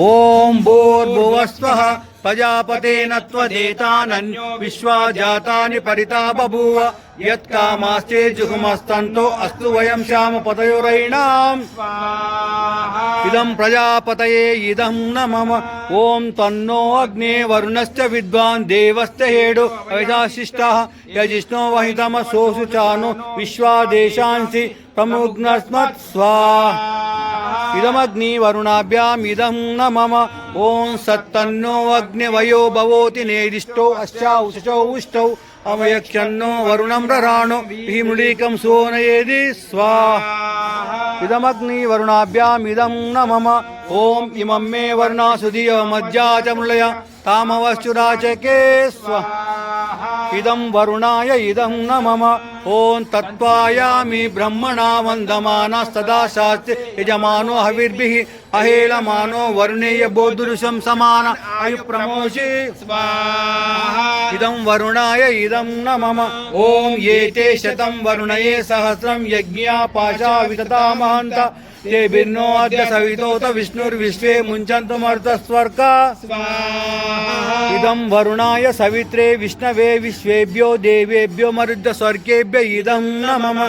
ఓం భూర్భువస్వః ప్రజాపతేన త్వదేతానన్యో విశ్వా జాతాని పరితా బభూవ యత్కామాస్తే జుగుమస్తంతో అస్తు వయం శ్యామ పతయోరైణాం ఇదం ప్రజాపతయే ఇదం నమః. ఓం తన్నో అగ్నే వరుణశ్చ విద్వాన్ దేవశ్చ హేడో వైశాశిష్టః యజిష్ణో వహితమ సోసు చాను విశ్వాదేశాంసి ప్రముగ్నస్మత్ స్వాహా. ఇదమగ్ని వరుణాభ్యామిదం నమః. ఓం సత్తన్నో అగ్నివయో భవోతి నేదిష్టో అశ్చా ఉషచౌ ఉష్టౌ అమయక్షన్నో వరుణం రరాణో భీములీకం సోనయేది స్వాహా. ఇదమగ్ని వరుణాభ్యామిదం నమః. ఓం ఇమం మే వర్ణాసు ధియో మజ్జా చ మృళయ తామవశ్చురాచకే స్వాహా. ఇదం వరుణాయ ఇదం నమః. ఓం తత్వాయామి బ్రహ్మణా వందమానస్తదా శాస్త్రి యజమానో హవిర్భిః అహేళమానో వరుణేయ బోధురుషం సమాన ఆయుప్రమోషి స్వాహా. ఇదం వరుణాయ ఇదం నమః. ఓం ఏతే శతం వరుణయే సహస్రం యజ్ఞా పాశా వితతామహంత తేభిర్నో అద్య సవితోత విష్ణుర్విశ్వే ముంచంతుమర్తస్వర్గ స్వాహా. ఇదం వరుణాయ సవిత్రే విష్ణవే విశ్వేభ్యో దేవేభ్యో మరుద్య స్వర్గేభ్య ఇదం నమః.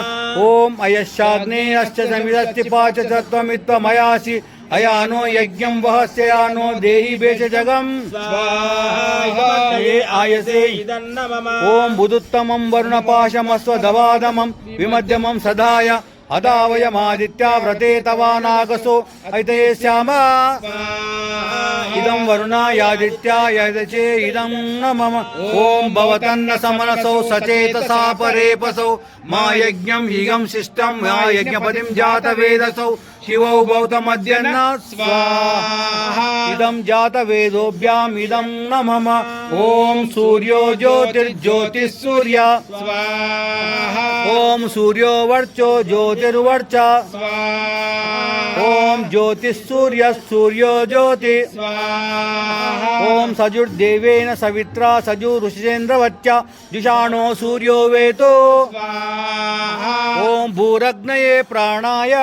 ఓం అయశ్చాగ్నే అశ్చ సమిదస్తి పాచ తత్వమిత్వమయాసి అయానో యజ్ఞం వహస్యానో దేహి భేషజగం స్వాహా. ఆయసే ఇదం నమః. ఓం బుదుత్తమం వరుణపాశమస్వదవాదమం విమధ్యమం సదాయ అదావయమాదిత్యా వ్రతే తవానాగసో ఐతే శ్యామ ఇదం వరుణాయాదిత్యాయదచే ఇదం నమః. ఓం భవతన్న సమనసౌ సచేతసా పరేపసౌ మా యజ్ఞం హిగం శిష్టం మా యజ్ఞపతిం జాతవేదసౌ శివౌ భౌతమద్యన్న స్వాహా. ఇదం జాతవేదోభ్యాం ఇదం నమః. ఓం సూర్యో జ్యోతిర్జ్యోతిః సూర్య స్వాహా. ఓం సూర్యో వర్చో జ్యోతిర్వర్చ స్వాహా. ఓం జ్యోతిః సూర్య సూర్యో జ్యోతి స్వాహా. ఓం సజుర్దేవేన సవిత్రా సజు ఋషిచేంద్రవచ్చ జుషాణో సూర్యో వేతో స్వాహా. ఓం భూరగ్నయే ప్రాణాయ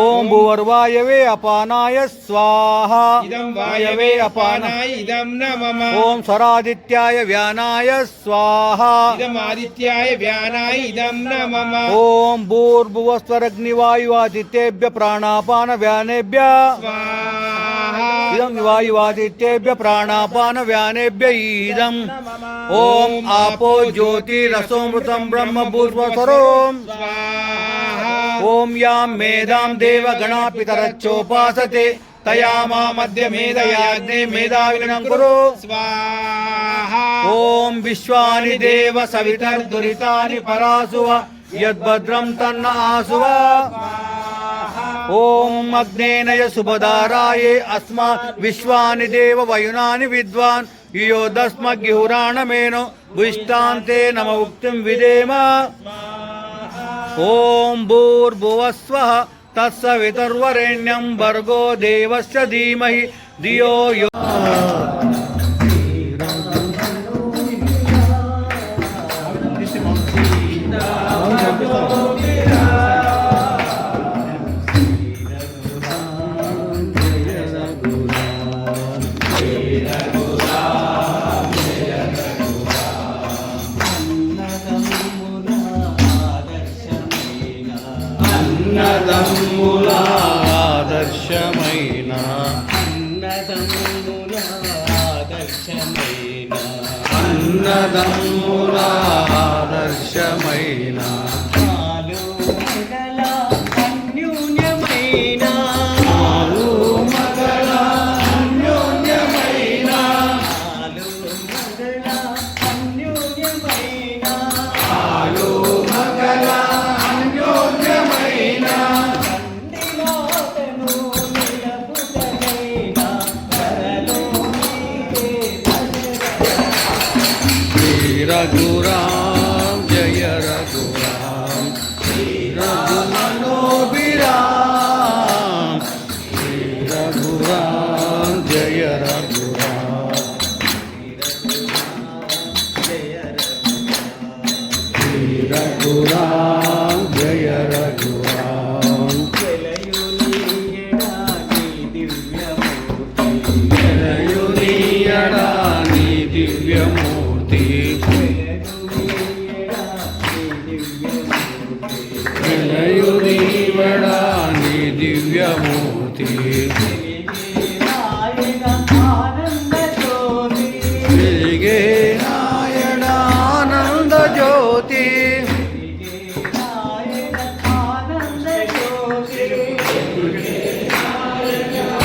ఓం భూవర్వాయవే అపానాయ స్వాహా. ఇదం వాయవే అపానాయ ఇదం నమః. ఓం స్వరాదిత్యాయ వ్యానాయ స్వాహా. ఇదం ఆదిత్యాయ వ్యానాయ ఇదం నమః. ఓం భూర్భువస్వరగ్నివాయువాదిత్యేభ్య ప్రాణాపాన వ్యానేభ్య స్వాహా. ఇదం వాయువాదిత్యేభ్య ప్రాణాపాన వ్యానేభ్య ఇదం. ఓం ఆపో జ్యోతిరసోమృతం బ్రహ్మ భూస్వసరోం స్వాహా. ఓం యాం మేధాం దేవగణా పితరచ్చోపాసతే తయా మా మధ్య మేధయాగ్నే మేధావినం కురు స్వాహా. ఓం విశ్వాని దేవ సవితర్దురితాని పరాసువ యద్భద్రం తన్న ఆసువ. ఓం అగ్నేనయ శుభదారాయే అస్మా విశ్వాని దేవ వయునాని విద్వాన్ యుయోదస్మగ్యురాణమేనో భుష్టాంతే నమ ఉక్తిం విదేమ. ఓం భూర్భువస్వః తత్సవితుర్వరేణ్యం భర్గో దేవస్య ధీమహి ధియో యో. అన్నదమ్ముల ఆదర్శమైన అన్నదమ్ముల ఆదర్శమైన రఘురా వెలయుదీవడా నీ దివ్యమూర్తి వెలిగే నాయన ఆనంద జ్యోతి